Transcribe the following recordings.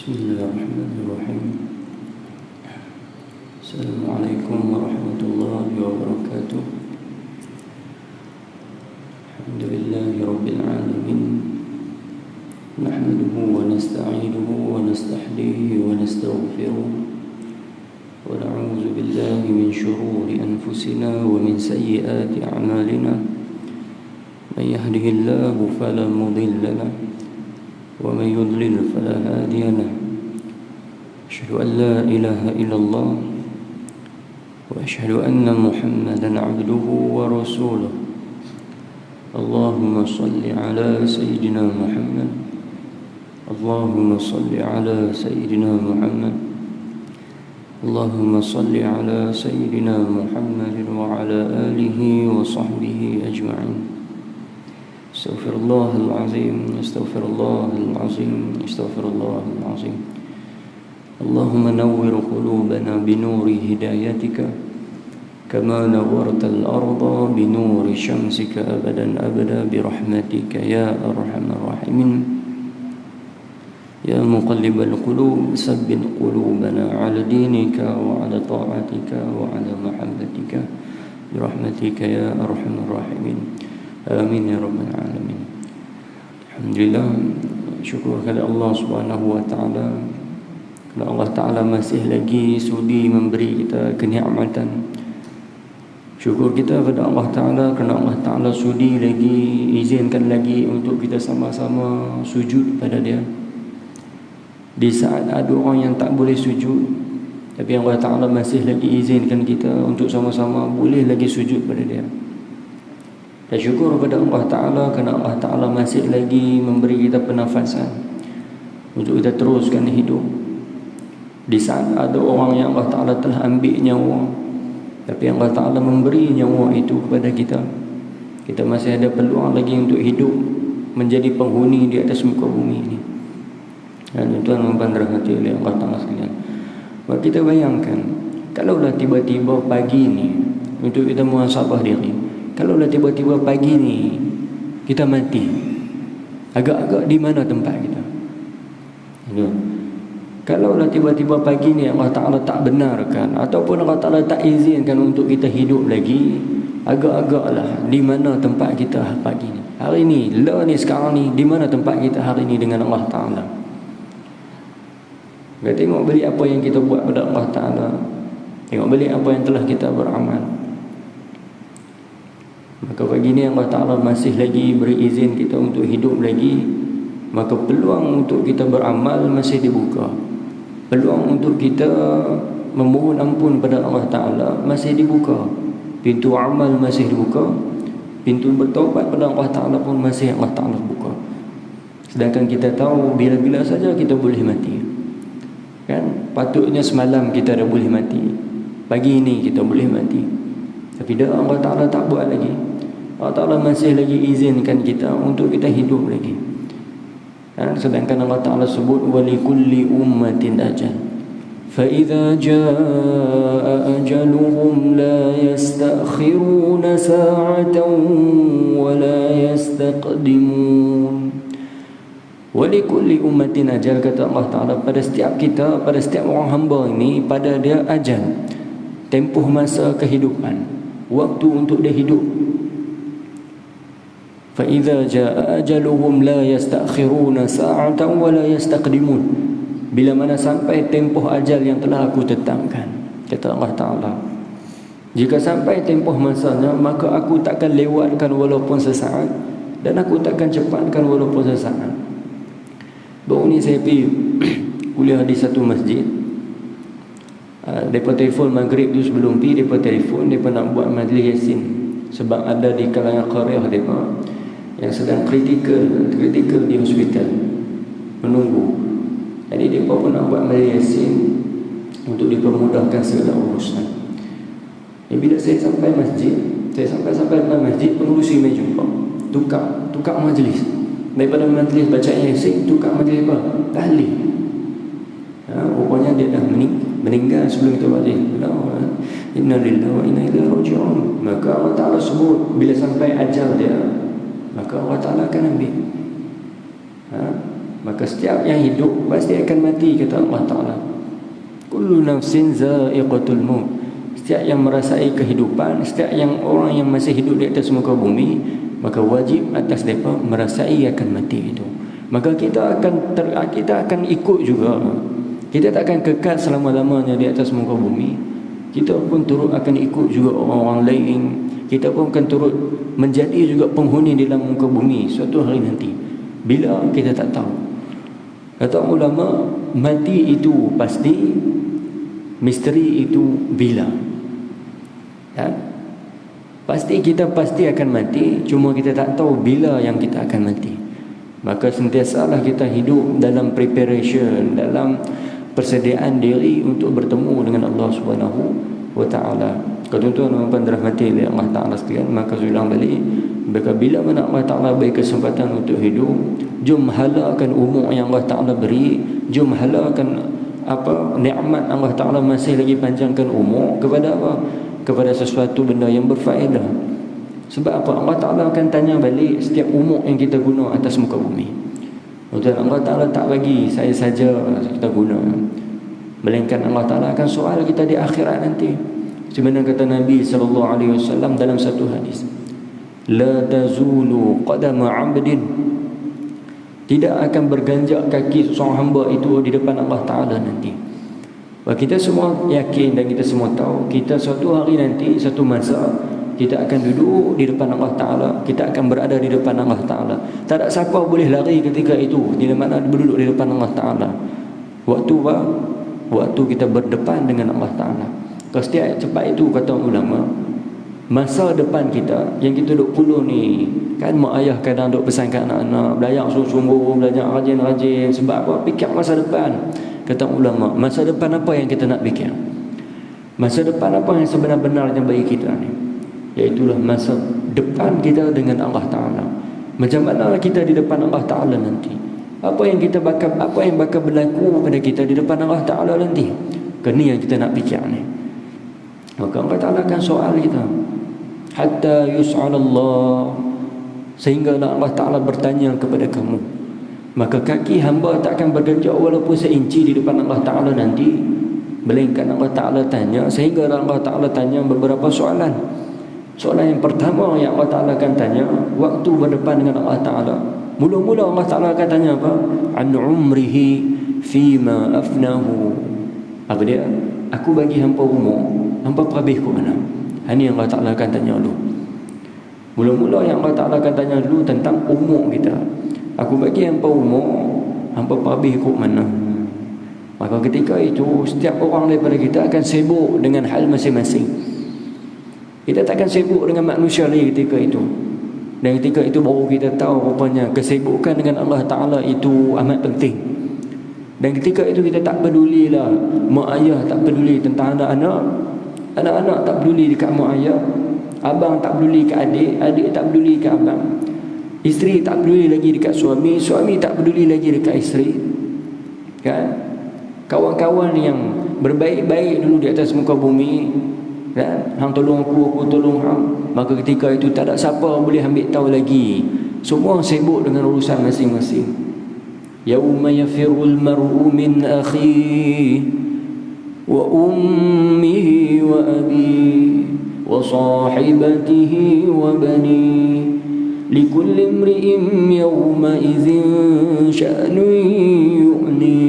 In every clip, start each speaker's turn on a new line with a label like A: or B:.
A: Bismillahirrahmanirrahim. Assalamualaikum warahmatullahi wabarakatuh. Alhamdulillahi rabbil alamin. Nahmaduhu wa nasta'inuhu wa nastahdihi wa nastaghfiruh. Wa na'udzu billahi min shururi anfusina wa min sayyiati a'malina. Man yahdihillahu fala mudilla lahu wa man yudlil fala hadiya lahu. Asyhadu an la ilaha illallah wa asyhadu anna Muhammadan 'abduhu wa rasuluh. Allahumma salli ala sayyidina Muhammad. Allahumma salli ala sayyidina Muhammad. Allahumma salli ala sayyidina Muhammad wa ala alihi wa sahbihi ajma'in. Astaghfirullahal azim, astaghfirullahal azim, astaghfirullahal azim. Allahumma nawwir qulubana binuri hidayatika kama nawwartal arda binuri syamsika abadan abada birahmatika ya arhamar rahimin. Ya muqallibal qulub sabbit qulubana ala dinika wa ala ta'atika wa ala mahabbatika birahmatika ya arhamar rahimin. Amin ya rabbal alamin. Alhamdulillah, syukur kepada Allah Subhanahu wa taala. Kerana Allah taala masih lagi sudi memberi kita kenikmatan. Syukur kita kepada Allah taala kerana Allah taala sudi lagi izinkan lagi untuk kita sama-sama sujud pada Dia. Di saat ada orang yang tak boleh sujud, tapi Allah taala masih lagi izinkan kita untuk sama-sama boleh lagi sujud pada Dia. Dan syukur kepada Allah Ta'ala kerana Allah Ta'ala masih lagi memberi kita pernafasan untuk kita teruskan hidup. Di saat ada orang yang Allah Ta'ala telah ambil nyawa, tapi Allah Ta'ala memberi nyawa itu kepada kita, kita masih ada peluang lagi untuk hidup menjadi penghuni di atas muka bumi ini. Dan tuan membandar hati oleh Allah Ta'ala sekalian. Maka kita bayangkan, kalaulah tiba-tiba pagi ini untuk kita muhasabah diri, kalaulah tiba-tiba pagi ni kita mati, agak-agak di mana tempat kita? Kalaulah tiba-tiba pagi ni Allah Ta'ala tak benarkan ataupun Allah Ta'ala tak izinkan untuk kita hidup lagi, agak-agaklah di mana tempat kita pagi ni, hari ni, sekarang ni, di mana tempat kita hari ni dengan Allah Ta'ala? Kita tengok balik apa yang kita buat pada Allah Ta'ala, tengok balik apa yang telah kita beramal. Maka pagi ni Allah Ta'ala masih lagi beri izin kita untuk hidup lagi, maka peluang untuk kita beramal masih dibuka. Peluang untuk kita memohon ampun pada Allah Ta'ala masih dibuka. Pintu amal masih dibuka. Pintu bertaubat pada Allah Ta'ala pun masih Allah Ta'ala buka. Sedangkan kita tahu bila-bila saja kita boleh mati. Kan? Patutnya semalam kita dah boleh mati, pagi ini kita boleh mati, tapi dah Allah Ta'ala tak buat lagi. Allah Ta'ala masih lagi izinkan kita untuk kita hidup lagi. Sedangkan Allah Ta'ala sebut وَلِكُلِّ أُمَّةٍ أَجَلٍ فَإِذَا جَاءَ أَجَلُهُمْ لَا يَسْتَأْخِرُونَ سَاعَةً وَلَا يَسْتَقْدِمُونَ. وَلِكُلِّ أُمَّةٍ أَجَلٍ, kata Allah Ta'ala, pada setiap kita, pada setiap orang hamba ini, pada dia ajal, tempoh masa kehidupan, waktu untuk dia hidup. فَإِذَا جَاءَ أَجَلُهُمْ لَا يَسْتَأْخِرُونَ سَاعَةً وَلَا يَسْتَقْدِمُونَ. Bila mana sampai tempoh ajal yang telah aku tetapkan, kata Allah Ta'ala, jika sampai tempoh masanya, maka aku takkan lewatkan walaupun sesaat, dan aku takkan cepatkan walaupun sesaat. Baru ni saya pergi kuliah di satu masjid. Mereka telefon maghrib tu, sebelum pergi mereka telefon, mereka nak buat majlis yasin, sebab ada di kalangan qaryah mereka yang sedang kritikal di hospital menunggu. Jadi mereka pun nak buat majlis yasin untuk dipermudahkan segala urusan. Bila saya sampai masjid, sampai masjid, pengurusi mai jumpa, tukar majlis. Daripada majlis baca yasin, tukar majlis apa? Tahlil. Rupanya dia dah meninggal sebelum kita balik. Inna lillahi wa inna ilaihi raji'un. Maka Allah Ta'ala sebut bila sampai ajal dia, maka Allah Ta'ala akan ambil. Maka setiap yang hidup pasti akan mati, kata Allah Ta'ala. Kullu nafsin za'iqatul maut. Setiap yang merasai kehidupan, setiap yang orang yang masih hidup di atas muka bumi, maka wajib atas mereka merasai akan mati itu. Maka kita akan ikut juga. Kita tak akan kekal selama-lamanya di atas muka bumi. Kita pun turut akan ikut juga orang-orang lain. Kita pun akan turut menjadi juga penghuni di dalam muka bumi suatu hari nanti. Bila kita tak tahu. Kata ulama, mati itu pasti, misteri itu bila. Ya? Pasti kita pasti akan mati, cuma kita tak tahu bila yang kita akan mati. Maka sentiasalah kita hidup dalam preparation, dalam persediaan diri untuk bertemu dengan Allah Subhanahu wa taala. Kalau tuan-tuan dan dirahmati oleh Allah Taala sekalian, maka ulang balik, bila mana Allah Taala beri kesempatan untuk hidup, jom halalkan umur yang Allah Taala beri, jom halalkan nikmat Allah Taala masih lagi panjangkan umur kepada apa? Kepada sesuatu benda yang berfaedah. Sebab apa? Allah Ta'ala akan tanya balik setiap umur yang kita guna atas muka bumi. Dan Allah Ta'ala tak bagi saya saja kita guna, melainkan Allah Ta'ala akan soal kita di akhirat nanti. Sebenarnya kata Nabi SAW dalam satu hadis, la tazulu qadama 'abdin, tidak akan berganjak kaki seorang hamba itu di depan Allah Ta'ala nanti. Kita semua yakin dan kita semua tahu, kita suatu hari nanti, satu masa, kita akan duduk di depan Allah Ta'ala. Kita akan berada di depan Allah Ta'ala. Tak ada siapa boleh lari ketika itu, di mana berduduk di depan Allah Ta'ala. Waktu apa? Waktu kita berdepan dengan Allah Ta'ala. Kalau setiap cepat itu, kata ulama, masa depan kita yang kita duduk puluh ni, kan mak ayah kadang duduk pesankan anak-anak belajar sungguh-sungguh, belajar rajin-rajin. Sebab apa? Fikir masa depan. Kata ulama, masa depan apa yang kita nak fikir? Masa depan apa yang sebenar-benarnya bagi kita ni? Iaitulah masa depan kita dengan Allah Ta'ala. Macam mana kita di depan Allah Ta'ala nanti? Apa yang bakal berlaku pada kita di depan Allah Ta'ala nanti? Ini yang kita nak fikir ni. Maka Allah Ta'ala akan soal kita, hatta yus'alallah, sehingga Allah Ta'ala bertanya kepada kamu. Maka kaki hamba tak akan berganjak walaupun seinci di depan Allah Ta'ala nanti, melainkan Allah Ta'ala tanya, sehingga Allah Ta'ala tanya beberapa soalan. Soalan yang pertama yang Allah Ta'ala akan tanya waktu berdepan dengan Allah Ta'ala, mula-mula Allah Ta'ala akan tanya apa? An umrihi fima afnahu. Apa dia? Aku bagi hampa umur, hampa perhabis ke mana? Ini yang Allah Ta'ala akan tanya dulu. Mula-mula yang Allah Ta'ala akan tanya dulu tentang umur kita. Aku bagi hampa umur, hampa perhabis ke mana? Maka ketika itu setiap orang daripada kita akan sibuk dengan hal masing-masing. Kita takkan sibuk dengan manusia lagi ketika itu. Dan ketika itu baru kita tahu rupanya kesibukan dengan Allah Ta'ala itu amat penting. Dan ketika itu kita tak pedulilah, mak ayah tak peduli tentang anak-anak, anak-anak tak peduli dekat mak ayah, abang tak peduli ke adik, adik tak peduli ke abang, isteri tak peduli lagi dekat suami, suami tak peduli lagi dekat isteri. Kan? Kawan-kawan yang berbaik-baik dulu di atas muka bumi, kan? Hang tolong aku tolong hang. Maka ketika itu tak ada siapa boleh ambil tahu lagi. Semua sibuk dengan urusan masing-masing. Yauma yafirul mar'u min akhihi wa ummihi wa abihi wa sahibatihi wa banihi likulli imri'in yawma idzin sya'nun yu'ni.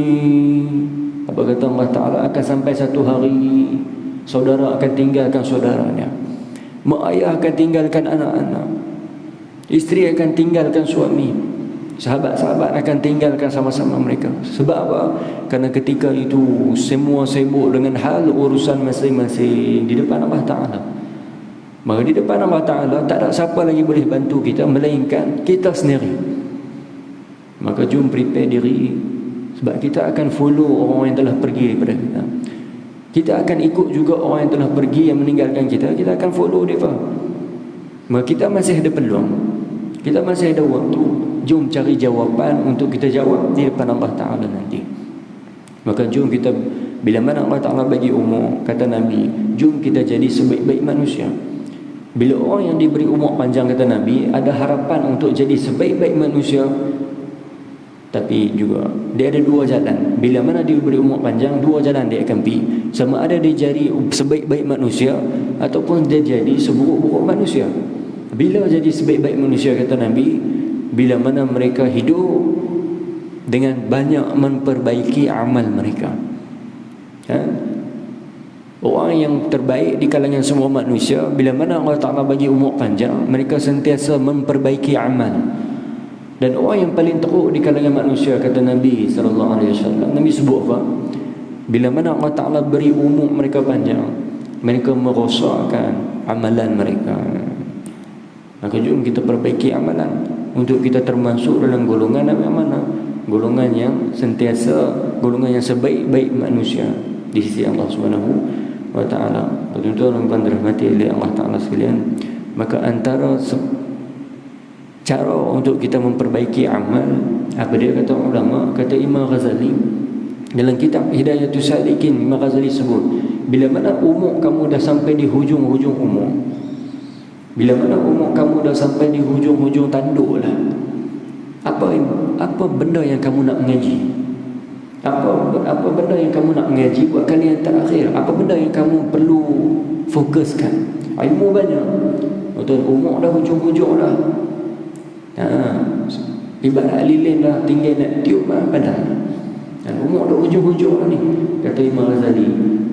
A: Apa kata Allah Ta'ala, akan sampai satu hari saudara akan tinggalkan saudaranya, mak ayah akan tinggalkan anak-anak, isteri akan tinggalkan suami, sahabat-sahabat akan tinggalkan sama-sama mereka. Sebab apa? Kerana ketika itu semua sibuk dengan hal urusan masing-masing di depan Allah Ta'ala. Maka di depan Allah Ta'ala tak ada siapa lagi boleh bantu kita melainkan kita sendiri. Maka jom prepare diri, sebab kita akan follow orang yang telah pergi daripada kita. Kita akan ikut juga orang yang telah pergi, yang meninggalkan kita. Kita akan follow dia. Maka kita masih ada peluang, kita masih ada waktu. Jom cari jawapan untuk kita jawab di depan Allah Ta'ala nanti. Maka jom kita, bila mana Allah Ta'ala bagi umur, kata Nabi, jom kita jadi sebaik-baik manusia. Bila orang yang diberi umur panjang, kata Nabi, ada harapan untuk jadi sebaik-baik manusia, Tapi juga dia ada dua jalan. Bila mana dia beri umur panjang, dua jalan dia akan pergi. Sama ada dia jadi sebaik-baik manusia ataupun dia jadi seburuk-buruk manusia. Bila jadi sebaik-baik manusia, kata Nabi, bila mana mereka hidup dengan banyak memperbaiki amal mereka. Orang yang terbaik di kalangan semua manusia, bila mana Allah Ta'ala bagi umur panjang, mereka sentiasa memperbaiki amal. Dan orang yang paling teruk di kalangan manusia, kata Nabi SAW, Nabi sebut apa? Bila mana Allah Ta'ala beri umur mereka panjang, mereka merosakkan amalan mereka. Maka jom kita perbaiki amalan untuk kita termasuk dalam golongan yang mana? Golongan yang sentiasa, golongan yang sebaik-baik manusia di sisi Allah SWT. Tuan-tuan dan dirahmati oleh Allah Ta'ala sekalian, maka antara cara untuk kita memperbaiki amal, apa dia kata ulama, kata Imam Ghazali dalam kitab Hidayatul Salikin, Imam Ghazali sebut, bila mana umur kamu dah sampai di hujung-hujung umur, bila mana umur kamu dah sampai di hujung-hujung tanduk lah, apa benda yang kamu nak mengaji? Apa benda yang kamu nak mengaji buat kali yang terakhir? Apa benda yang kamu perlu fokuskan? Ilmu banyak, betul, umur dah hujung-hujung dah. Ibarat lilin dah tinggal nak tiup padahal umur dah hujung-hujung dah ni. Kata Imam Ghazali,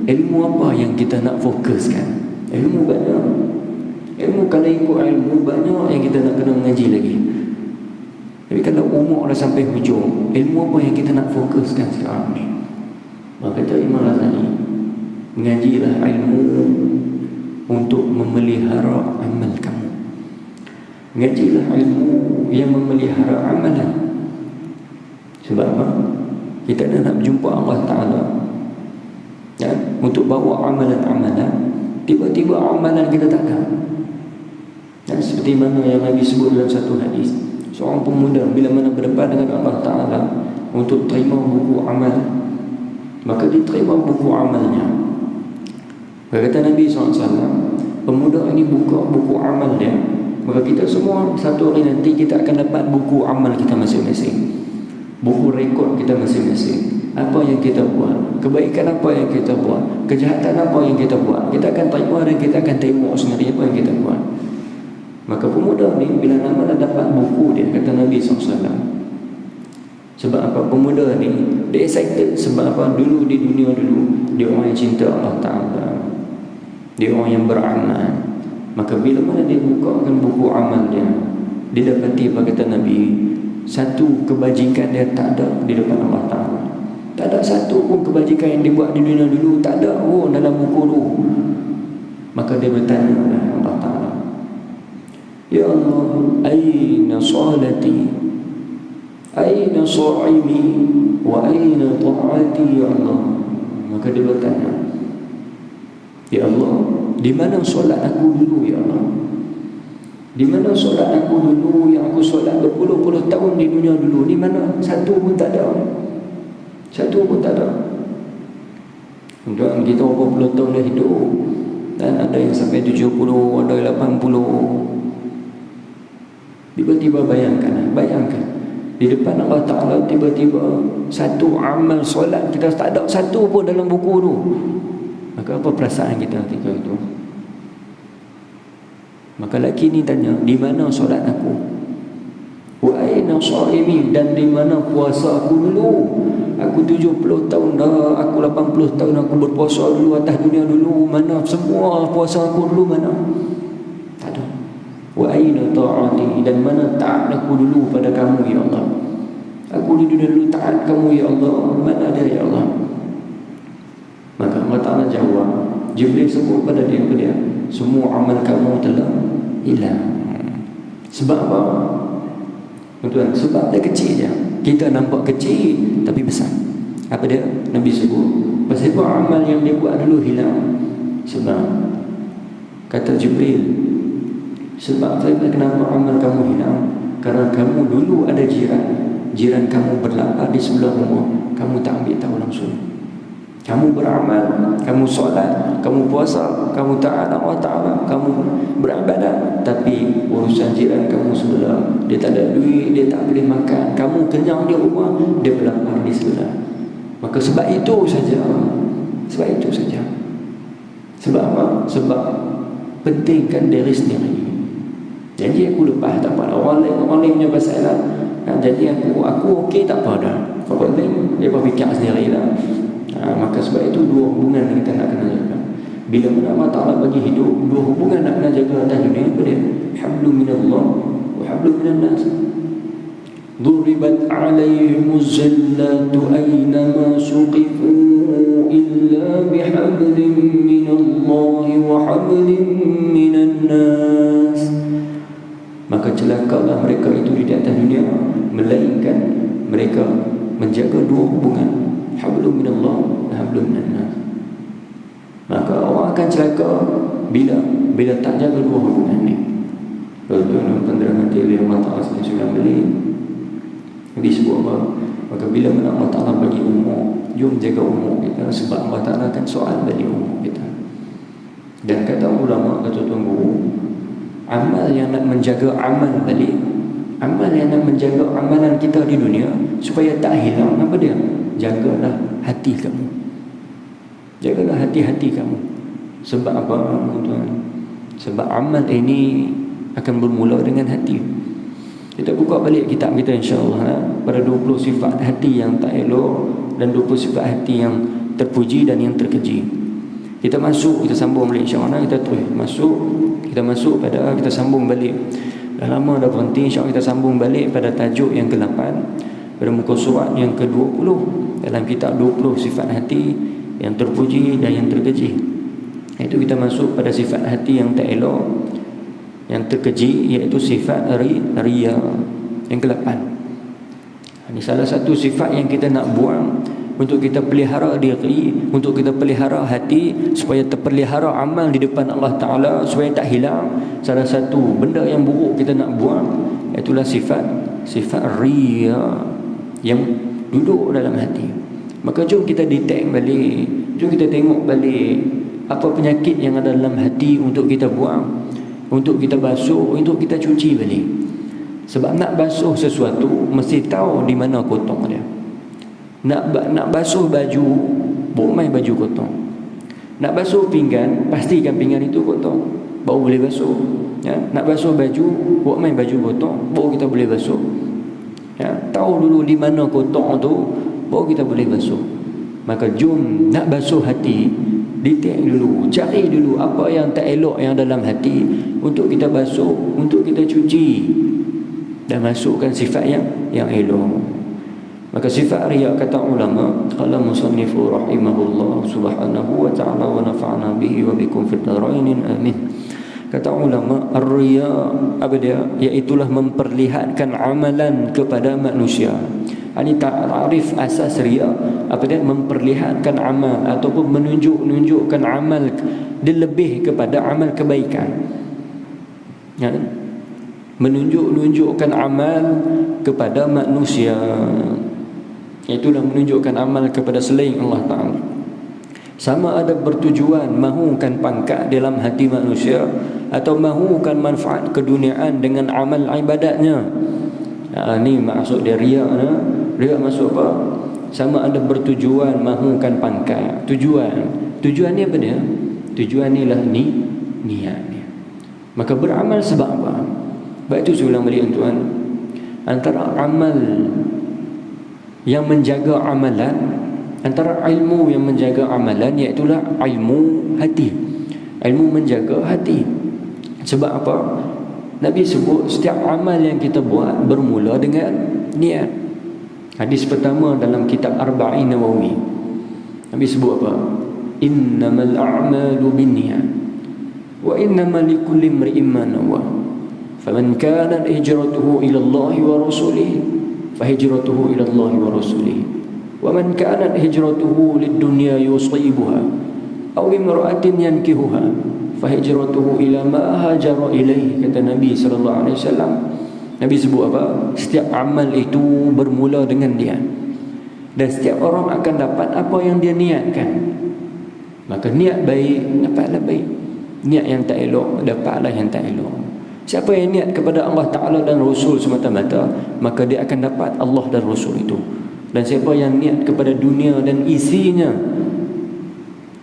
A: ilmu apa yang kita nak fokuskan? Ilmu banyak. Ilmu, kalau ikut ilmu banyak yang kita nak kena mengaji lagi. Tapi kalau umur dah sampai hujung, ilmu apa yang kita nak fokuskan sekarang ni? Maka kata Imam Ghazali, mengajilah ilmu untuk memelihara amal kamu. Mengajilah ilmu yang memelihara amalan. Sebab apa? Kita nak berjumpa Allah Ta'ala, untuk bawa amalan-amalan, tiba-tiba amalan kita tak ada. Seperti mana yang Nabi sebut dalam satu hadis, seorang pemuda bila mana berdepan dengan Allah Ta'ala untuk terima buku amal, maka diterima buku amalnya. Kata Nabi SAW, pemuda ini buka buku amal dia, maka kita semua satu hari nanti kita akan dapat buku amal kita masing-masing, buku rekod kita masing-masing. Apa yang kita buat, kebaikan apa yang kita buat, kejahatan apa yang kita buat, kita akan terima dan kita akan tengok sendiri apa yang kita buat. Maka pemuda ni bila nama dah dapat buku dia, kata Nabi SAW, sebab apa? Pemuda ni dia excited. Sebab apa? Dulu di dunia dulu dia orang yang cinta Allah Ta'ala, dia orang yang beramal. Maka bila mana dia bukakan buku amal dia, dia dapati apa kata Nabi, satu kebajikan dia tak ada di depan Allah Ta'ala. Tak ada satu pun kebajikan yang dibuat di dunia dulu, tak ada pun dalam buku tu. Maka dia bertanya kepada Allah Ta'ala, Ya Allah, aina salati, aina sa'imi, wa aina ta'ati ya Allah. Maka dia bertanya, Ya Allah, di mana solat aku dulu ya Allah? Di mana solat aku dulu yang aku solat berpuluh-puluh tahun di dunia dulu? Di mana? Satu pun tak ada. Satu pun tak ada. Untuk kita berapa puluh tahun dah hidup, dan ada yang sampai 70, ada yang 80. Tiba-tiba bayangkan di depan Allah Ta'ala, tiba-tiba satu amal solat kita tak ada satu pun dalam buku tu. Maka apa perasaan kita ketika itu? Maka lelaki ni tanya, di mana solat aku? Wa aina sha'imin, dan di mana puasa aku dulu? Aku 70 tahun dah, aku 80 tahun aku berpuasa dulu atas dunia dulu. Mana semua puasa aku dulu mana? Tak ada. Wa aina ta'ati, dan mana taat aku dulu pada kamu ya Allah? Aku di dunia dulu taat kamu ya Allah, mana ada ya Allah? Maka Allah Ta'ala jawab, Jibril sebut pada dia, semua amal kamu telah hilang. Sebab apa? Tuan, sebab dia kecil je. Kita nampak kecil tapi besar. Apa dia? Nabi sebut, sebab amal yang dia buat dulu hilang. Sebab kata Jibril, sebab kenapa amal kamu hilang? Karena kamu dulu ada jiran kamu berlapar di sebelah rumah, kamu tak ambil tahu langsung. Kamu beramal, kamu solat, kamu puasa, kamu taat Allah Ta'ala, kamu beribadat, tapi urusan jiran kamu sebelah, dia tak ada duit, dia tak boleh makan, kamu kenyang di rumah, dia berlapar di sebelah. Maka sebab itu saja, sebab itu saja. Sebab apa? Sebab pentingkan diri sendiri. Jadi aku lepas tak apa, orang lain punya pasal lah. Jadi aku okey tak apa dah. Orang lain dia berfikir sendiri lah. Maka sebab itu dua hubungan kita nak kena jaga. Bila mana Allah Ta'ala bagi hidup, dua hubungan nak kena jaga atas dunia. Apa dia? Hablu minallah wa hablu minan nas. Duribat alaihimuz zillatu aynama suqifu illa bihablin minallahi wa hablin minan nas. Maka celakalah mereka itu di atas dunia, melainkan mereka menjaga dua hubungan, hablum minallah dan hablum minan nas. Maka orang akan celaka bila tak jaga dua hubungan ni. Tuan-tuan penerangan tele Allah Ta'ala sudah beli disebut apa? Maka bila mana Allah Ta'ala bagi umur, jom jaga umur kita, sebab Allah Ta'ala akan soal bagi umur kita. Dan kata ulama, kata tuan guru, amal yang nak menjaga amal balik, amal yang nak menjaga amalan kita di dunia supaya tak hilang, apa dia? Jagalah hati kamu. Jagalah hati-hati kamu. Sebab apa, tuan? Sebab amal ini akan bermula dengan hati. Kita buka balik kitab kita insya-Allah, pada 20 sifat hati yang tak elok dan 20 sifat hati yang terpuji dan yang terkeji. Kita masuk, kita sambung balik insya-Allah. Kita terus masuk, kita masuk pada, kita sambung balik. Dah lama dah berhenti, insya-Allah kita sambung balik pada tajuk yang ke-8, pada muka surat yang ke-20 dalam kitab 20 sifat hati yang terpuji dan yang terkeji. Itu kita masuk pada sifat hati yang tak elok, yang terkeji, iaitu sifat riya yang ke-8. Ini salah satu sifat yang kita nak buang untuk kita pelihara diri, untuk kita pelihara hati, supaya terpelihara amal di depan Allah Ta'ala, supaya tak hilang. Salah satu benda yang buruk kita nak buang, itulah sifat riya yang duduk dalam hati. Maka jom kita detect balik, jom kita tengok balik apa penyakit yang ada dalam hati untuk kita buang, untuk kita basuh, untuk kita cuci balik. Sebab nak basuh sesuatu mesti tahu di mana kotor dia. Nak basuh baju, buat main baju kotor. Nak basuh pinggan, pastikan pinggan itu kotor, baru boleh basuh. Ya, nak basuh baju, buat main baju kotor, baru kita boleh basuh. Ya, tahu dulu di mana kotor tu, baru kita boleh basuh. Maka jom nak basuh hati, detect dulu, cari dulu apa yang tak elok yang dalam hati untuk kita basuh, untuk kita cuci dan masukkan sifat yang elok. Maka sifat riya, kata ulama, qala musannifu rahimahullah subhanahu wa ta'ala wa nafa'na bihi wa bikum fid dharain, amin. Kata ulama, ar-riya apa dia? Iaitulah memperlihatkan amalan kepada manusia. Ini ta'rif asas riya, apa dia? Memperlihatkan amal ataupun menunjukkan amal lebih kepada amal kebaikan. Ya, menunjukkan amal kepada manusia. Itulah menunjukkan amal kepada selain Allah Ta'ala. Sama ada bertujuan mahukan pangkat dalam hati manusia atau mahukan manfaat keduniaan dengan amal ibadatnya. Ini maksud dia riya. Riya maksud apa? Sama ada bertujuan mahukan pangkat. Tujuan ni apa dia? Tujuan ni lah niat ni. Maka beramal sebab apa? Baik itu saya ulang balik tuan. Antara amal yang menjaga amalan, antara ilmu yang menjaga amalan, iaitulah ilmu hati. Ilmu menjaga hati. Sebab apa? Nabi sebut setiap amal yang kita buat bermula dengan niat. Hadis pertama dalam kitab Arba'in Nawawi, Nabi sebut apa? Innamal a'malu binniyat wa innamal likulli imri'in ma nawa. Faman kanat hijratuhu ila Allah wa rasulihi fahijratuhu ila Allah wa rasulihi. Wa man kanat hijratuhu lid-dunya yusibuha aw imra'atin yankihuha fahijratuhu ila ma hajara ilaihi. Kata Nabi sallallahu alaihi wasallam, Nabi sebut apa? Setiap amal itu bermula dengan niat. Dan setiap orang akan dapat apa yang dia niatkan. Maka niat baik, dapatlah baik. Niat yang tak elok, dapatlah yang tak elok. Siapa yang niat kepada Allah Ta'ala dan Rasul semata-mata, maka dia akan dapat Allah dan Rasul itu. Dan siapa yang niat kepada dunia dan isinya,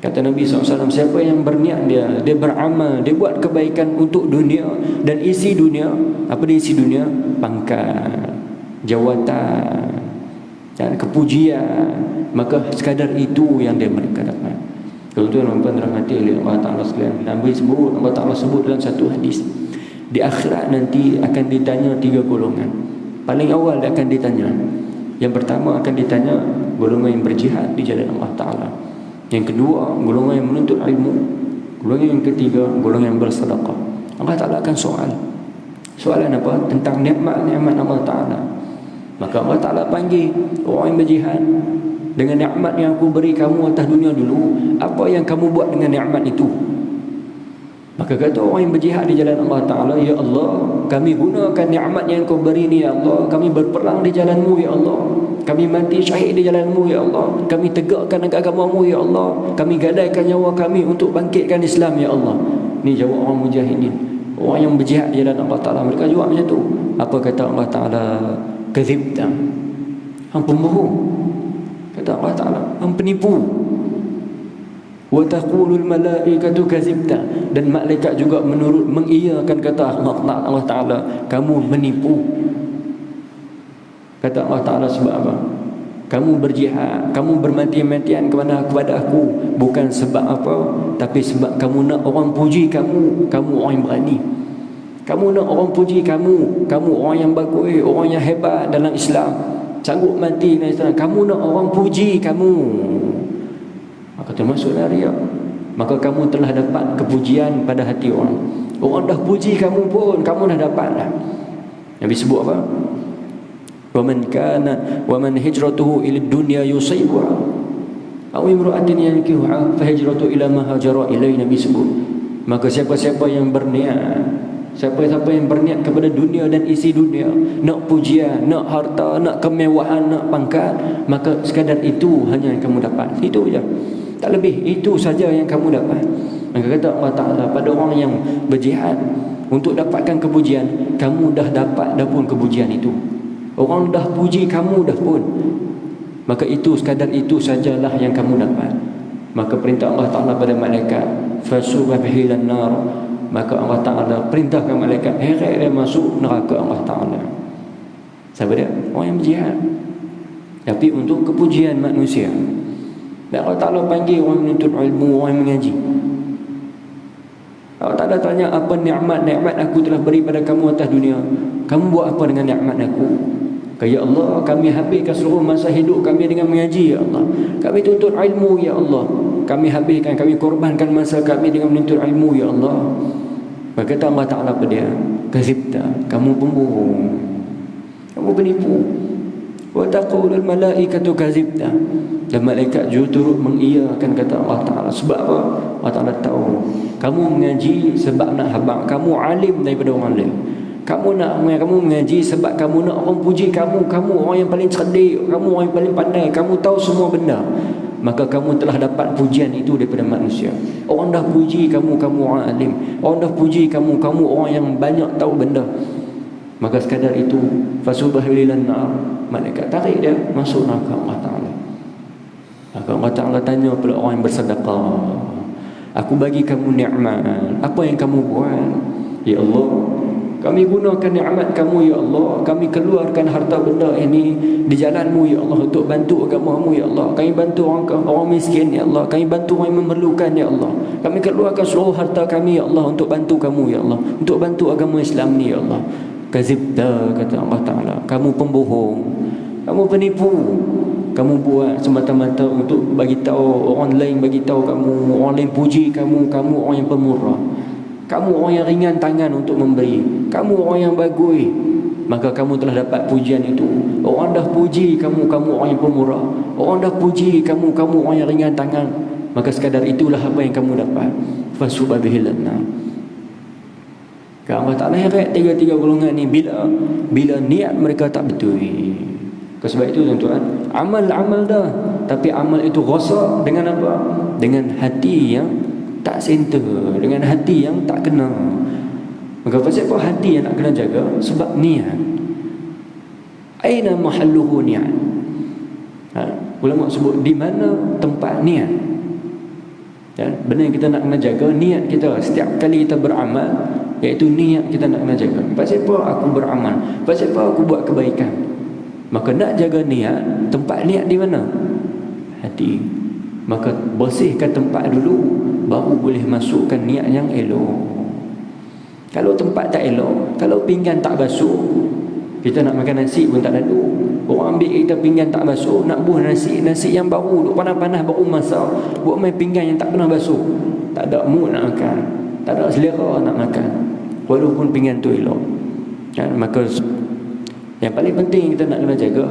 A: kata Nabi SAW, siapa yang berniat dia beramal, dia buat kebaikan untuk dunia dan isi dunia. Apa dia isi dunia? Pangkat, jawatan dan kepujian. Maka sekadar itu yang dia mereka dapat. Kalau tu yang dirahmati oleh Allah Ta'ala sekalian, Allah Ta'ala sebut dalam satu hadis, di akhirat nanti akan ditanya 3 golongan. Paling awal dia akan ditanya, yang pertama akan ditanya golongan yang berjihad di jalan Allah Ta'ala. Yang kedua, golongan yang menuntut ilmu. Golongan yang ketiga, golongan yang bersedekah. Allah Ta'ala akan soalan apa? Tentang nikmat-nikmat Allah Ta'ala. Maka Allah Ta'ala panggil orang yang berjihad, dengan nikmat yang aku beri kamu atas dunia dulu, apa yang kamu buat dengan nikmat itu? Maka kata orang yang berjihad di jalan Allah Ta'ala, ya Allah, kami gunakan nikmat yang kau beri ni ya Allah, kami berperang di jalanmu ya Allah, kami mati syahid di jalanmu ya Allah, kami tegakkan agamamu ya Allah, kami gadaikan nyawa kami untuk bangkitkan Islam ya Allah. Ni jawab orang mujahidin, orang yang berjihad di jalan Allah Ta'ala. Mereka jawab macam tu. Apa kata Allah Ta'ala? Kadzibta, hang pembohong. Kata Allah Ta'ala, hang penipu. Wa taqulul malaikatu kadzibta, dan malaikat juga mengiyakan kata Allah Ta'ala, kamu menipu. Kata Allah Ta'ala, sebab apa? Kamu berjihad, kamu bermati-matian kepada aku, bukan sebab apa, tapi sebab kamu nak orang puji kamu orang yang berani. Kamu nak orang puji kamu orang yang bagus, orang yang hebat dalam Islam, sanggup mati dalam Islam. Kamu nak orang puji kamu, maka termasuklah riya. Maka kamu telah dapat kepujian pada hati orang. Orang dah puji kamu pun, kamu dah dapat dah. Nabi sebut apa? Wa man hijratuhu ila dunya yusibuha aw imra'atin yankihuha fa hijratu ila ma hajara ilaihi. Nabi sebut, maka siapa-siapa yang berniat, siapa-siapa yang berniat kepada dunia dan isi dunia, nak pujian, nak harta, nak kemewahan, nak pangkat, maka sekadar itu hanya yang kamu dapat. Itu saja, tak lebih. Itu saja yang kamu dapat. Maka kata Allah Ta'ala pada orang yang berjihad untuk dapatkan kepujian, kamu dah dapat dah pun kepujian itu. Orang dah puji kamu dah pun, maka itu sekadar itu sajalah yang kamu dapat. Maka perintah Allah Ta'ala pada malaikat, fasuba bihi lan nar, maka Allah Ta'ala perintahkan malaikat heret dia masuk neraka Allah Ta'ala. Siapa dia? Orang yang berjihad, tapi untuk kepujian manusia. Dan Allah Ta'ala panggil orang menuntut ilmu, orang yang mengaji. Allah Ta'ala tanya, apa nikmat aku telah beri pada kamu atas dunia? Kamu buat apa dengan nikmat aku? Ya Allah, kami habiskan seluruh masa hidup kami dengan mengaji ya Allah. Kami tuntut ilmu ya Allah. Kami habiskan, kami korbankan masa kami dengan menuntut ilmu ya Allah. Maka kata Allah Ta'ala pada dia, kadzibta, kamu pembohong, kamu penipu. Wa taqulul malaikatu kadzibta, dan malaikat juga turut mengiyakan kata Allah Ta'ala. Sebab apa? Allah Ta'ala tahu kamu mengaji sebab nak habaq, kamu alim daripada orang lain. Kamu mengaji sebab kamu nak orang puji kamu orang yang paling cerdik, kamu orang yang paling pandai, kamu tahu semua benda. Maka kamu telah dapat pujian itu daripada manusia. Orang dah puji kamu orang alim. Orang dah puji kamu orang yang banyak tahu benda. Maka sekadar itu, fasubahilan nar, malaikat tarik dia masuk neraka Allah Ta'ala. Maka Allah Ta'ala tanya kepada orang yang bersedekah, aku bagi kamu nikmat, apa yang kamu buat? Ya Allah, kami gunakan nikmat kamu ya Allah, kami keluarkan harta benda ini di jalanmu ya Allah, untuk bantu agamamu ya Allah. Kami bantu orang miskin ya Allah, kami bantu orang yang memerlukan ya Allah. Kami keluarkan seluruh harta kami ya Allah untuk bantu kamu ya Allah, untuk bantu agama Islam ni ya Allah. Kadzibta, kata Allah Ta'ala, kamu pembohong, kamu penipu. Kamu buat semata-mata untuk bagi tahu orang lain, bagi tahu kamu, orang lain puji kamu orang yang pemurah. Kamu orang yang ringan tangan untuk memberi, kamu orang yang bagus, maka kamu telah dapat pujian itu. Orang dah puji kamu orang yang pemurah. Orang dah puji kamu orang yang ringan tangan, maka sekadar itulah apa yang kamu dapat. Fasuba bihil nar. Allah Ta'ala heret tiga golongan ni bila niat mereka tak betul. Sebab itu tuan-tuan, amal dah, tapi amal itu rosak dengan apa? Dengan hati yang tak center, dengan hati yang tak kena. Maka pasal apa hati yang nak kena jaga? Sebab niat. Aina mahalluhu niat. Ulama sebut di mana tempat niat. Benda yang kita nak kena jaga, niat kita. Setiap kali kita beramal, iaitu niat kita nak kena jaga. Pasal apa aku beramal? Pasal apa aku buat kebaikan? Maka nak jaga niat, tempat niat di mana? Hati. Maka bersihkan tempat dulu, baru boleh masukkan niat yang elok. Kalau tempat tak elok, kalau pinggan tak basuh, kita nak makan nasi pun tak lalu. Orang ambil kita pinggan tak basuh, nak buah nasi yang baru, duk panas-panas baru masak, buat main pinggan yang tak pernah basuh. Tak ada mood nak makan, tak ada selera nak makan, walaupun pinggan tu elok. Maka yang paling penting kita nak kena jaga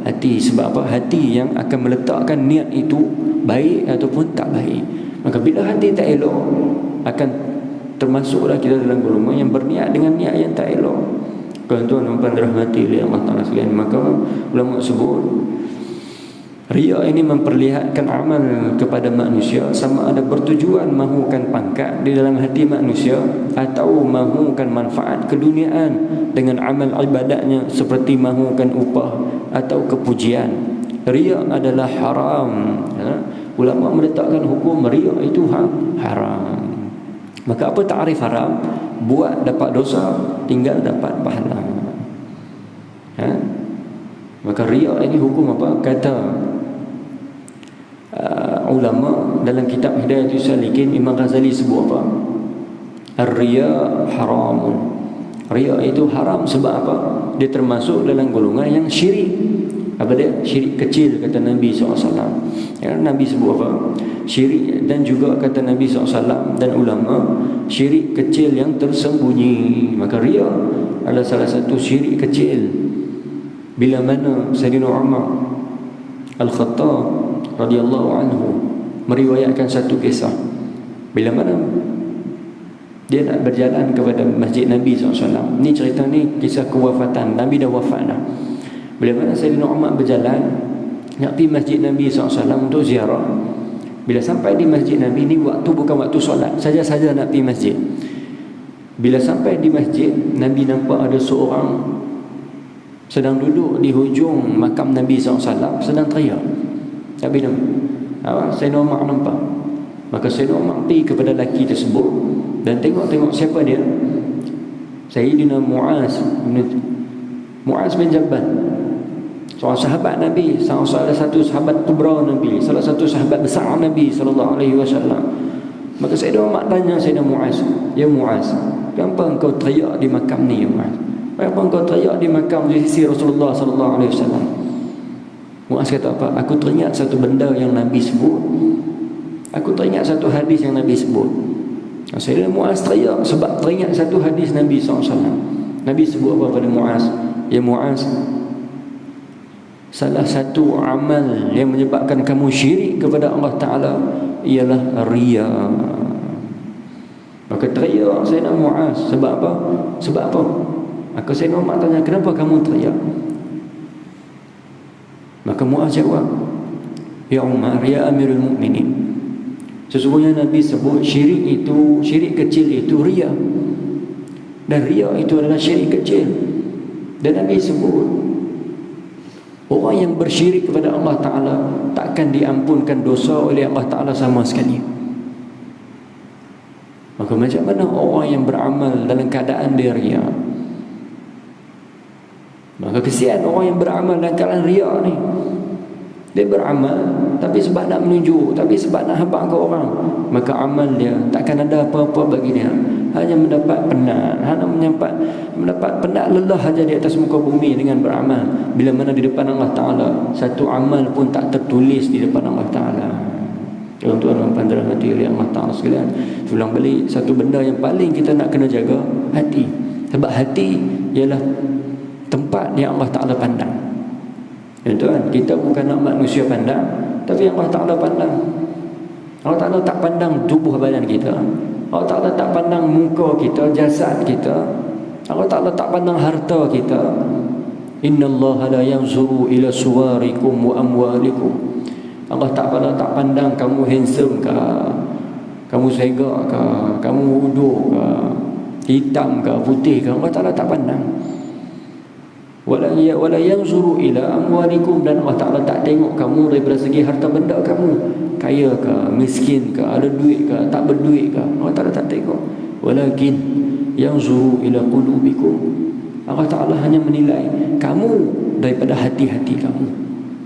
A: hati. Sebab apa? Hati yang akan meletakkan niat itu baik ataupun tak baik. Maka bila hati tak elok, akan termasuklah kita dalam golongan yang berniat dengan niat yang tak elok. Tuan-tuan dan puan dirahmati oleh Allah Ta'ala sekalian, maka ulama sebut riya ini memperlihatkan amal kepada manusia, sama ada bertujuan mahukan pangkat di dalam hati manusia atau mahukan manfaat keduniaan dengan amal ibadatnya, seperti mahukan upah atau kepujian. Riya adalah haram. Ulama meletakkan hukum riya itu haram. Maka apa takrif haram? Buat dapat dosa, tinggal dapat pahala. Maka riya ini hukum apa? Kata ulama dalam kitab Hidayatul Salikin, Imam Ghazali sebut apa? Ar-riya haramun. Riya itu haram sebab apa? Dia termasuk dalam golongan yang syirik. Apa dia? Syirik kecil, kata Nabi SAW. Nabi sebut apa? Syirik, dan juga kata Nabi SAW dan ulama, syirik kecil yang tersembunyi. Maka riya adalah salah satu syirik kecil. Bila mana Sayyidina Umar Al-Khattab radhiyallahu anhu meriwayatkan satu kisah. Bila mana dia nak berjalan kepada masjid Nabi SAW. Ni cerita ni kisah kewafatan, Nabi dah wafat dah. Bila mana Sayyidina Umar berjalan nak pergi masjid Nabi SAW untuk ziarah. Bila sampai di masjid Nabi ni, waktu bukan waktu solat, saja-saja nak pergi masjid. Bila sampai di masjid, Nabi nampak ada seorang sedang duduk di hujung makam Nabi SAW, sedang teriak. Tapi Sayyidina Umar nampak. Maka Sayyidina Umar pergi kepada lelaki tersebut dan tengok siapa dia. Sayyidina Mu'az bin Jabal, seorang sahabat Nabi, salah satu sahabat kubra Nabi, salah satu sahabat besar Nabi SAW. Maka Sayyidina Umar tanya Sayyidina Mu'az, "Ya Mu'az, kenapa engkau teriak di makam ni ya Mu'az? Kenapa engkau teriak di makam di sisi Rasulullah SAW?" Mu'az kata apa? "Aku teringat satu benda yang Nabi sebut. Aku teringat satu hadis yang Nabi sebut." Sayyidina Mu'az teriak sebab teringat satu hadis Nabi SAW. Nabi sebut apa pada Mu'az? "Ya Mu'az, salah satu amal yang menyebabkan kamu syirik kepada Allah Ta'ala ialah riya." Maka teriak Sayyidina Mu'az. Sebab apa? Sebab apa? Maka Sayyidina Umar tanya, "Kenapa kamu teriak?" Maka Mu'az jawab, "Ya Umar, ya Amirul Mukminin, sesungguhnya Nabi sebut syirik kecil itu riya. Dan riya itu adalah syirik kecil. Dan Nabi sebut orang yang bersyirik kepada Allah Ta'ala takkan diampunkan dosa oleh Allah Ta'ala sama sekali." Maka macam mana orang yang beramal dalam keadaan dia riya? Maka kesian orang yang beramal dalam keadaan riya ni. Dia beramal tapi sebab nak menunjuk, tapi sebab nak habaq ke orang, maka amal dia takkan ada apa-apa bagi dia. Hanya mendapat penat, mendapat penat lelah saja di atas muka bumi dengan beramal. Bila mana di depan Allah Ta'ala, satu amal pun tak tertulis di depan Allah Ta'ala. Tuan-tuan dan puan dirahmati oleh Allah Ta'ala sekalian, ulang balik, satu benda yang paling kita nak kena jaga, hati. Sebab hati ialah tempat yang Allah Ta'ala pandang. Tuan, kita bukan nak manusia pandang, tapi Allah Ta'ala pandang. Allah Ta'ala tak pandang tubuh badan kita, Allah Ta'ala tak pandang muka kita, jasad kita, Allah Ta'ala tak pandang harta kita, Innallaha la yanzuru ila suwarikum wa amwalikum. Allah Ta'ala tak pandang kamu handsome ke, kamu segak ke, kamu uduk ke, hitam ke, putih ke. Allah Ta'ala tak pandang. Wala yanzuru ila amwalikum, dan Allah Ta'ala tak tengok kamu daripada segi harta benda kamu, kaya ke, miskin ke, ada duit ke, tak berduit ke. Allah Ta'ala tak tengok. Walakin yanzuru ila qulubikum. Allah Ta'ala hanya menilai kamu daripada hati-hati kamu.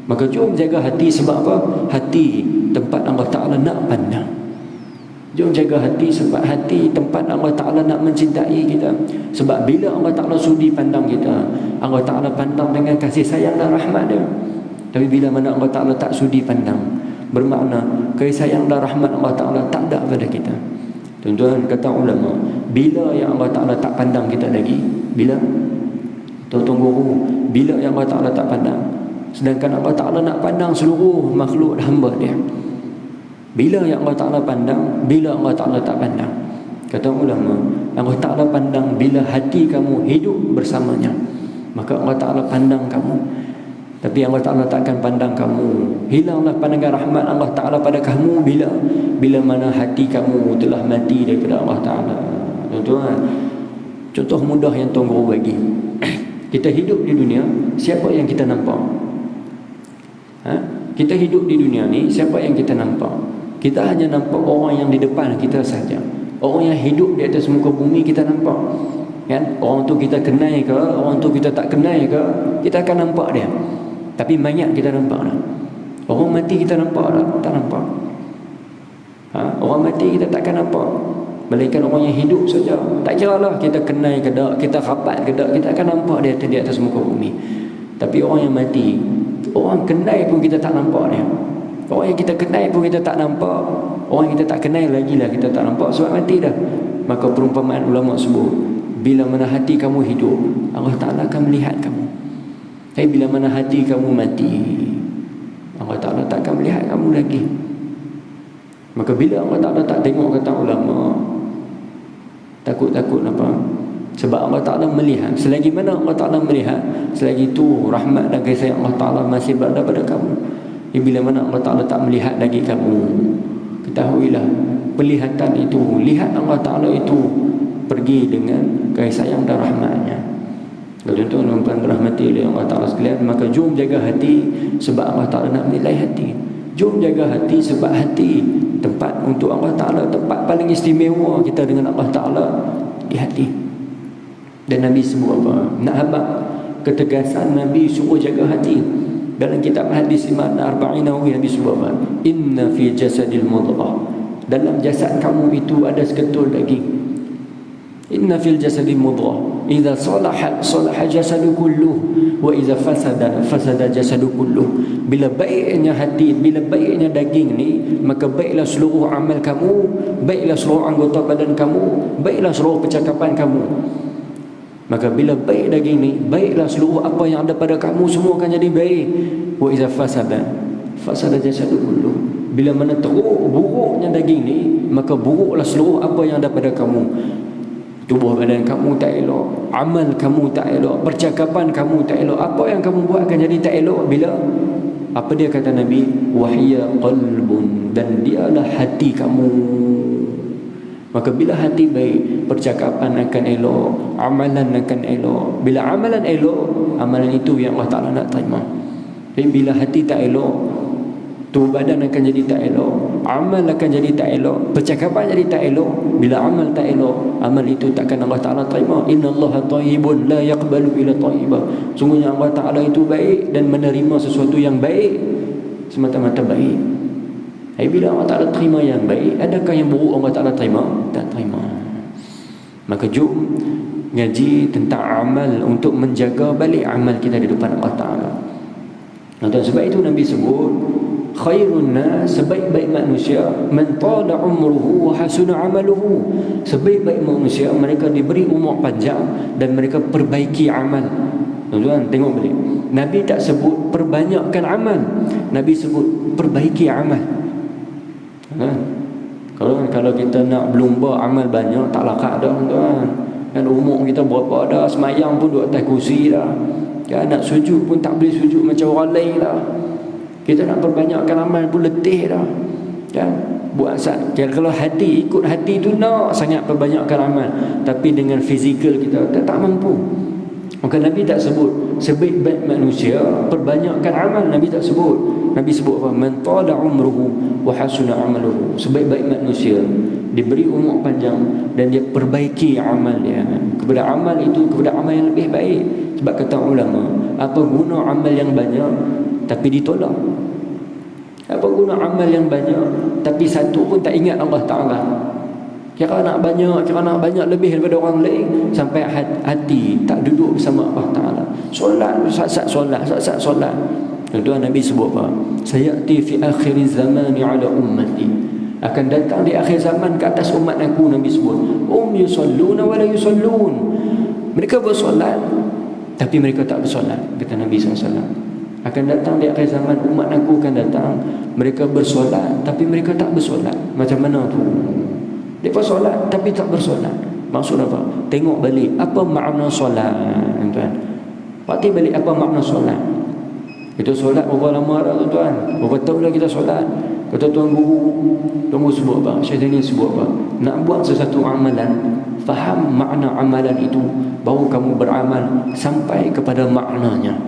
A: Maka jom jaga hati. Sebab apa? Hati tempat Allah Ta'ala nak pandang. Jom jaga hati, sebab hati tempat Allah Ta'ala nak mencintai kita. Sebab bila Allah Ta'ala sudi pandang kita, Allah Ta'ala pandang dengan kasih sayang dan rahmat dia. Tapi bila mana Allah Ta'ala tak sudi pandang, bermakna kasih sayang dan rahmat Allah Ta'ala tak ada pada kita. Tuan-tuan, kata ulama, bila yang Allah Ta'ala tak pandang kita lagi? Bila? Tuan-tuan guru, bila yang Allah Ta'ala tak pandang? Sedangkan Allah Ta'ala nak pandang seluruh makhluk hamba dia. Bila yang Allah Ta'ala pandang, bila Allah Ta'ala tak pandang? Kata ulama, Allah Ta'ala pandang bila hati kamu hidup bersamanya, maka Allah Ta'ala pandang kamu. Tapi Allah Ta'ala takkan pandang kamu. Hilanglah pandangan rahmat Allah Ta'ala pada kamu bila mana hati kamu telah mati daripada Allah Ta'ala. Tuan-tuan, contoh mudah yang Tuan Guru bagi. Kita hidup di dunia, siapa yang kita nampak? Kita hidup di dunia ni, siapa yang kita nampak? Kita hanya nampak orang yang di depan kita saja. Orang yang hidup di atas muka bumi kita nampak, kan? Orang tu kita kenal ke, orang tu kita tak kenal ke, kita akan nampak dia. Tapi mayat kita nampak tak? Orang mati kita nampak tak? Tak nampak. Orang mati kita takkan nampak. Melainkan orang yang hidup saja. Tak kira lah kita kenal ke tak, kita rapat ke tak, kita akan nampak dia di atas muka bumi. Tapi orang yang mati, orang kenal pun kita tak nampak dia. Orang yang kita kenal pun kita tak nampak. Orang yang kita tak kenal lagi lah kita tak nampak, sebab mati dah. Maka perumpamaan ulama sebut, bila mana hati kamu hidup, Allah Ta'ala akan melihat kamu. Tapi bila mana hati kamu mati, Allah Ta'ala tak akan melihat kamu lagi. Maka bila Allah Ta'ala tak tengok, kata ulama, takut-takut apa? Sebab Allah Ta'ala melihat. Selagi mana Allah Ta'ala melihat, selagi itu rahmat dan kasih Allah Ta'ala masih berada pada kamu. Bila mana Allah Ta'ala tak melihat lagi kamu, ketahuilah pelihatan itu, lihat Allah Ta'ala itu pergi dengan kasih sayang dan rahmatnya. Kalau tuan-tuan rahmati oleh Allah Ta'ala sekalian, maka jom jaga hati, sebab Allah Ta'ala nak menilai hati. Jom jaga hati, sebab hati tempat untuk Allah Ta'ala, tempat paling istimewa kita dengan Allah Ta'ala di hati. Dan Nabi sebut apa? Nak habaq ketegasan Nabi suruh jaga hati. Dalam kitab hadis Imam Arba'in Nawawi, Nabi sebut apa? Inna fi jasadil mudghah, dalam jasad kamu itu ada seketul daging. Inna fil jasadil mudghah, idza salaha salaha jasadu kulluh, wa idza fasada fasada jasadu kulluh. Bila baiknya hati, bila baiknya daging ni, maka baiklah seluruh amal kamu, baiklah seluruh anggota badan kamu, baiklah seluruh percakapan kamu. Maka bila baik daging ni, baiklah seluruh apa yang ada pada kamu, semua akan jadi baik. Wa iza fasada jasadu kulluh. Bila mana teruk buruknya daging ni, maka buruklah seluruh apa yang ada pada kamu. Tubuh badan kamu tak elok, amal kamu tak elok, percakapan kamu tak elok, apa yang kamu buat akan jadi tak elok. Bila apa dia kata Nabi? Wahya qalbun, dan dialah hati kamu. Maka bila hati baik, percakapan akan elok, amalan akan elok. Bila amalan elok, amalan itu yang Allah Ta'ala nak terima. Tapi bila hati tak elok, tubuh badan akan jadi tak elok, amal akan jadi tak elok, percakapan jadi tak elok. Bila amal tak elok, amal itu takkan Allah Ta'ala terima. Innallaha thayyibun la yaqbalu illa thayyiba. Sungguhnya Allah Ta'ala itu baik dan menerima sesuatu yang baik semata-mata baik. Bila Allah Ta'ala terima yang baik, adakah yang buruk Allah Ta'ala terima? Tak terima. Maka jom ngaji tentang amal untuk menjaga balik amal kita di depan Allah Ta'ala. Sebab itu Nabi sebut, khairun nas, sebaik-baik manusia, man tala umruhu wa hasuna amaluhu. Sebaik-baik manusia, mereka diberi umur panjang dan mereka perbaiki amal. Tuan-tuan tengok balik, Nabi tak sebut perbanyakkan amal, Nabi sebut perbaiki amal. Kalau kita nak berlumba amal banyak, tak lakat dah tuan. Kan umur kita berapa dah, semayang pun duduk atas kursi dah. Ya, nak sujud pun tak boleh sujud macam orang lain lah. Kita nak perbanyakkan amal pun letih dah. Ya, buat asal. Kalau hati ikut hati tu nak sangat perbanyakkan amal, tapi dengan fizikal kita tak mampu. Maka Nabi tak sebut sebaik-baik manusia perbanyakkan amal. Nabi tak sebut. Nabi sebut apa? Man tala umruhu wa hasuna amaluhu. Sebaik-baik manusia diberi umur panjang dan dia perbaiki amal dia. Kepada amal itu, kepada amal yang lebih baik. Sebab kata ulama, apa guna amal yang banyak tapi ditolak? Apa guna amal yang banyak tapi satu pun tak ingat Allah Ta'ala? Kira nak banyak lebih daripada orang lain, sampai hati tak duduk bersama Allah Ta'ala. Solat, sat-sat solat. Tuan Nabi sebut apa? Sayati fi akhir zamani ala ummati. Akan datang di akhir zaman ke atas umat aku, Nabi sebut. Yusalluna wa la yusallun. Mereka bersolat tapi mereka tak bersolat, kata Nabi SAW. Akan datang di akhir zaman umat aku akan datang, mereka bersolat tapi mereka tak bersolat. Macam mana tu? Mereka solat tapi tak bersolat. Maksud apa? Tengok balik apa makna solat, tuan. Pati balik apa makna solat. Kita solat berapa lama dah, tuan? Berapa tahun dah kita solat? Kata tuan guru sebut apa? Syekh ni sebut apa? Nak buat sesuatu amalan, faham makna amalan itu, baru kamu beramal sampai kepada maknanya.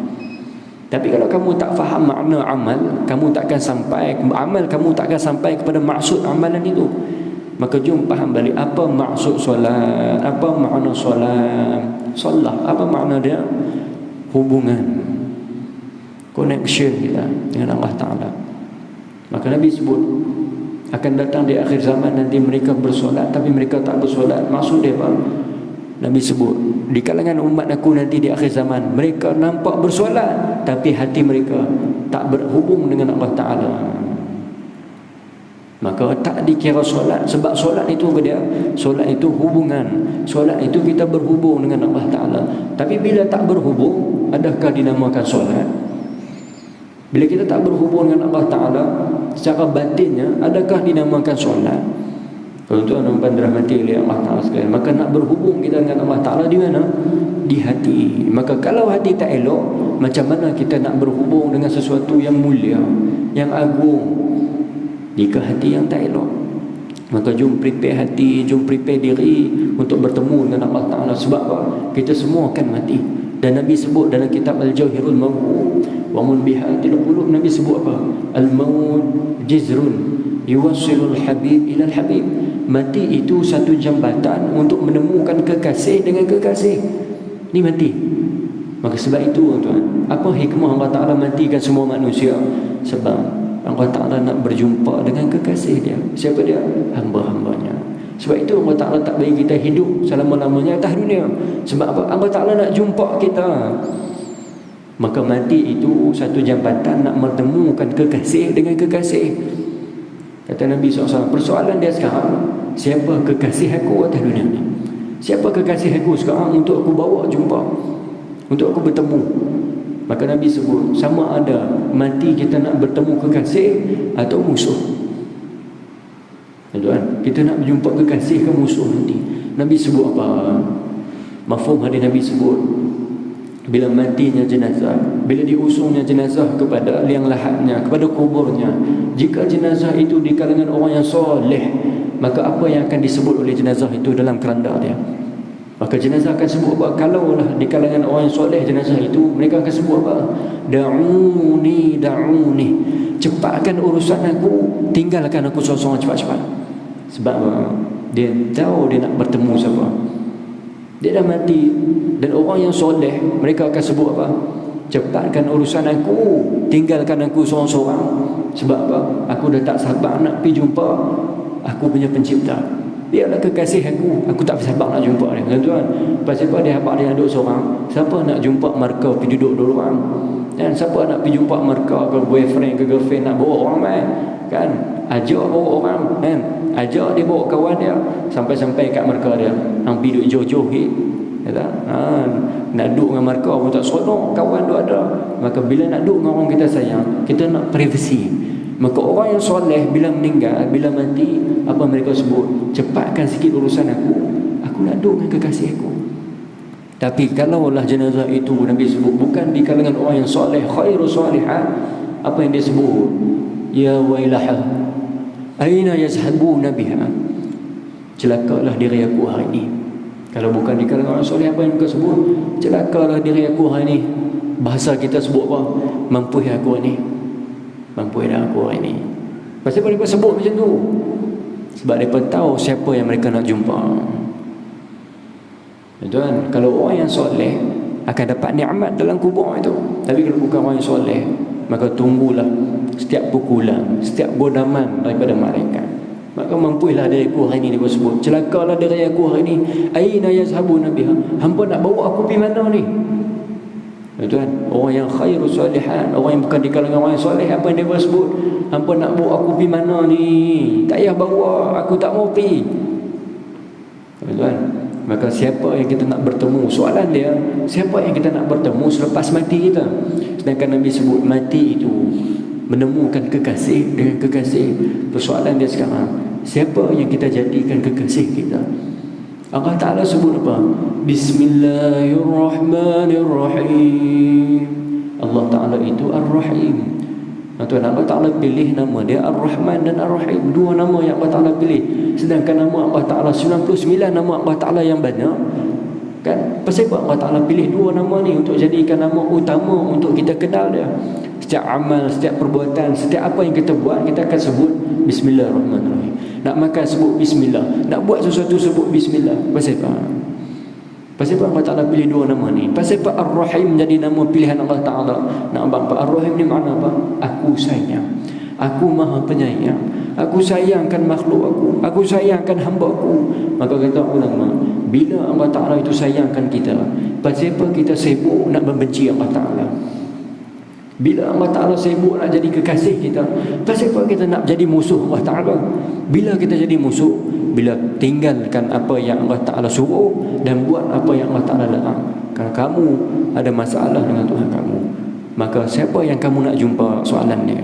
A: Tapi kalau kamu tak faham makna amal, kamu takkan sampai amal, kamu takkan sampai kepada maksud amalan itu. Maka jom faham balik apa maksud solat, apa makna solat. Solat, apa makna dia? Hubungan, connection kita dengan Allah Ta'ala. Maka Nabi sebut akan datang di akhir zaman nanti mereka bersolat tapi mereka tak bersolat. Maksud dia apa? Nabi sebut di kalangan umat aku nanti di akhir zaman, mereka nampak bersolat tapi hati mereka tak berhubung dengan Allah Ta'ala. Maka tak dikira solat. Sebab solat itu apa dia? Solat itu hubungan. Solat itu kita berhubung dengan Allah Ta'ala. Tapi bila tak berhubung, adakah dinamakan solat? Bila kita tak berhubung dengan Allah Ta'ala secara batinnya, adakah dinamakan solat? Kalau tuan-tuan dirahmati oleh Allah Ta'ala sekalian, maka nak berhubung kita dengan Allah Ta'ala di mana? Di hati. Maka kalau hati tak elok, macam mana kita nak berhubung dengan sesuatu yang mulia, yang agung, jika hati yang tak elok? Maka jom prepare hati, jom prepare diri untuk bertemu dengan Allah Ta'ala. Sebab apa? Kita semua akan mati. Dan Nabi sebut dalam kitab Al-Jawhirul Maw'ud wa Munbihatil Qulub, Nabi sebut apa? Al-maut jizrun yuwassilul habib ilal habib. Mati itu satu jambatan untuk menemukan kekasih dengan kekasih. Ni mati. Maka sebab itu tuan, apa hikmah Allah Ta'ala matikan semua manusia? Sebab Allah Ta'ala nak berjumpa dengan kekasih dia. Siapa dia? Hamba-hambanya. Sebab itu Allah Ta'ala tak bagi kita hidup selama-lamanya atas dunia. Sebab apa? Allah Ta'ala nak jumpa kita. Maka mati itu satu jambatan nak menemukan kekasih dengan kekasih. Kata Nabi SAW, persoalan dia sekarang, siapa kekasih aku atas dunia ni? Siapa kekasih aku sekarang untuk aku bawa jumpa, untuk aku bertemu? Maka Nabi sebut, sama ada mati kita nak bertemu kekasih atau musuh. Tuan, kita nak berjumpa kekasih ke musuh nanti? Nabi sebut apa? Mafhum hadis Nabi sebut, bila matinya jenazah, bila diusungnya jenazah kepada liang lahatnya, kepada kuburnya, jika jenazah itu di kalangan orang yang soleh, maka apa yang akan disebut oleh jenazah itu dalam keranda dia? Maka jenazah akan sebut apa? Kalaulah di kalangan orang yang soleh jenazah itu, mereka akan sebut apa? Da'uni, da'uni, cepatkan urusan aku, tinggalkan aku seorang-seorang cepat-cepat. Sebab dia tahu dia nak bertemu siapa. Dia dah mati. Dan orang yang soleh, mereka akan sebut apa? Cepatkan urusan aku, tinggalkan aku seorang-seorang. Sebab apa? Aku dah tak sabar nak pergi jumpa aku punya pencipta. Dia adalah kekasih aku tak sabar nak jumpa dia. Tuan, pasal apa dia habaq dia duduk seorang? Siapa nak jumpa markah pergi duduk dua orang? Dan siapa nak pergi jumpa markah ke boyfriend ke girlfriend nak bawa orang main? Kan? Ajak bawa orang, kan? Ajak dia bawa kawan dia sampai-sampai kat markah dia. Hang pergi duduk jauh-jauh ke? Kata, nak duduk dengan markah pun tak seronok, kawan tu ada. Maka bila nak duduk dengan orang kita sayang, kita nak privacy. Maka orang yang soleh bila meninggal, bila mati, apa mereka sebut? Cepatkan sikit urusan aku nak duduk dengan kekasih aku. Tapi kalaulah jenazah itu Nabi sebut bukan di kalangan orang yang soleh, khairu salihah, apa yang dia sebut? Ya wailaha, aina yazhabuna biha, celakalah diri aku hari ini. Kalau bukan di kalangan orang soleh, apa yang kau sebut? Celakalah diri aku hari ini. Bahasa kita sebut apa? Mampu aku hari ini, mampu aku hari ini. Pasal apa mereka sebut macam tu? Sebab mereka tahu siapa yang mereka nak jumpa. Tuan, kalau orang yang soleh akan dapat nikmat dalam kubur itu. Tapi kalau bukan orang yang soleh, maka tunggulah setiap pukulan, setiap godaman daripada mereka. Maka mampulah dari aku hari ini, dia sebut celakalah dari aku hari ini. Aina yazhabuna biha, hampa nak bawa aku pergi mana ni? Tuan, orang yang khairu salihan, orang yang bukan di kalangan orang yang soleh, apa yang dia sebut? Hampa nak bawa aku pergi mana ni? Tak payah bawa, aku tak mau pergi. Tuan, maka siapa yang kita nak bertemu? Soalan dia, siapa yang kita nak bertemu selepas mati kita? Sedangkan Nabi sebut mati itu menemukan kekasih dengan kekasih. Persoalan dia sekarang, siapa yang kita jadikan kekasih kita? Allah Ta'ala sebut apa? Bismillahirrahmanirrahim. Allah Ta'ala itu Ar-Rahim. Tuan, Allah Ta'ala pilih nama dia Ar-Rahman dan Ar-Rahim, dua nama yang Allah Ta'ala pilih. Sedangkan nama Allah Ta'ala 99 nama Allah Ta'ala yang banyak. Kan? Pasal apa Allah Ta'ala pilih dua nama ni untuk jadikan nama utama untuk kita kenal dia? Setiap amal, setiap perbuatan, setiap apa yang kita buat, kita akan sebut Bismillahirrahmanirrahim. Nak makan sebut Bismillah, nak buat sesuatu sebut Bismillah. Pasal apa? Pasal apa Allah Ta'ala pilih dua nama ni? Pasal apa Ar-Rahim jadi nama pilihan Allah Ta'ala? Nak apa? Ar-Rahim ni makna apa? Aku sayang, aku maha penyayang, aku sayangkan makhluk aku sayangkan hamba aku. Maka kata ulama, bila Allah Ta'ala itu sayangkan kita, pasal apa kita sibuk nak membenci Allah Ta'ala? Bila Allah Ta'ala sibuk nak jadi kekasih kita, pasal apa kita nak jadi musuh Allah Ta'ala? Bila kita jadi musuh, bila tinggalkan apa yang Allah Ta'ala suruh dan buat apa yang Allah Ta'ala larang. Kalau kamu ada masalah dengan Tuhan kamu, maka siapa yang kamu nak jumpa? Soalannya,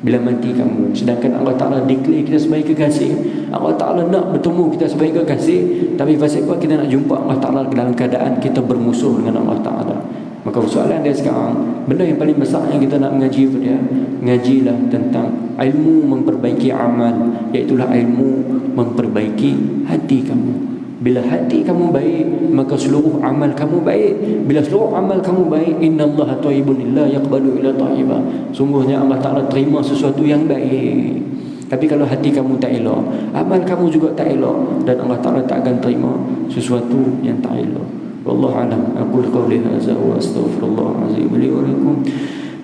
A: bila mati kamu. Sedangkan Allah Ta'ala declare kita sebagai kekasih, Allah Ta'ala nak bertemu kita sebagai kekasih. Tapi pasal apa kita nak jumpa Allah Ta'ala dalam keadaan kita bermusuh dengan Allah Ta'ala? Maka soalan dia sekarang, benda yang paling besar yang kita nak mengaji pada dia, ngajilah tentang ilmu memperbaiki amal, iaitulah ilmu memperbaiki hati kamu. Bila hati kamu baik, maka seluruh amal kamu baik. Bila seluruh amal kamu baik, innallaha thayyibun la yaqbalu illa thayyiba. Sungguhnya Allah Ta'ala terima sesuatu yang baik. Tapi kalau hati kamu tak elok, amal kamu juga tak elok, dan Allah Ta'ala tak akan terima sesuatu yang tak elok. Wallahu a'lam. Aqul qawli hadza wa astaghfirullah azim li wa lakum.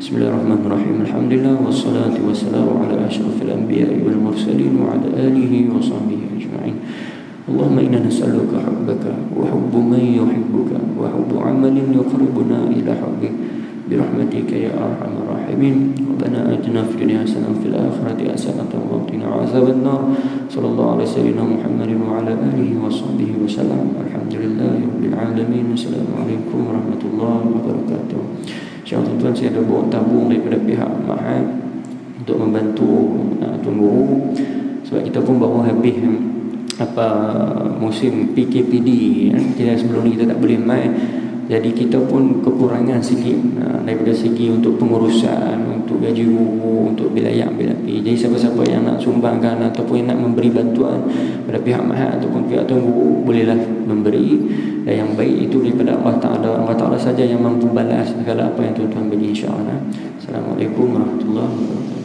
A: Bismillahirrahmanirrahim. Alhamdulillah wassalatu wassalamu ala asyrafil anbiya'i wal mursalin wa ala alihi wa sahbihi ajma'in. Allahumma inna nas'aluka hubbaka wa hubba man yuhibbuka wa hubba 'amalin yuqarribuna ila hubbik birahmatika ya arhamar rahimin. Rabbana atina fid dunya hasanatan wa fil akhirati hasanatan wa qina azaban nar. Sallallahu alaihi wasallam Muhammadin wa ala alihi wa sahbihi wa sallam. Alhamdulillahirabbil alamin. Assalamualaikum warahmatullahi wabarakatuh. InsyaAllah tuan, saya ada bawa tabung daripada pihak Ma'had untuk membantu Tuan Guru, sebab kita pun baru habis musim PKPD kan? Jadi sebelum ni kita tak boleh main. Jadi kita pun kekurangan sikit daripada segi untuk pengurusan, untuk gaji guru, untuk bilayak. Jadi siapa-siapa yang nak sumbangkan ataupun yang nak memberi bantuan pada pihak Ma'had ataupun pihak Tuan Guru, bolehlah memberi. Dan yang baik itu daripada Allah Ta'ala. Allah Ta'ala saja yang mampu balas segala apa yang tuan-tuan beri, insyaAllah. Assalamualaikum warahmatullahi wabarakatuh.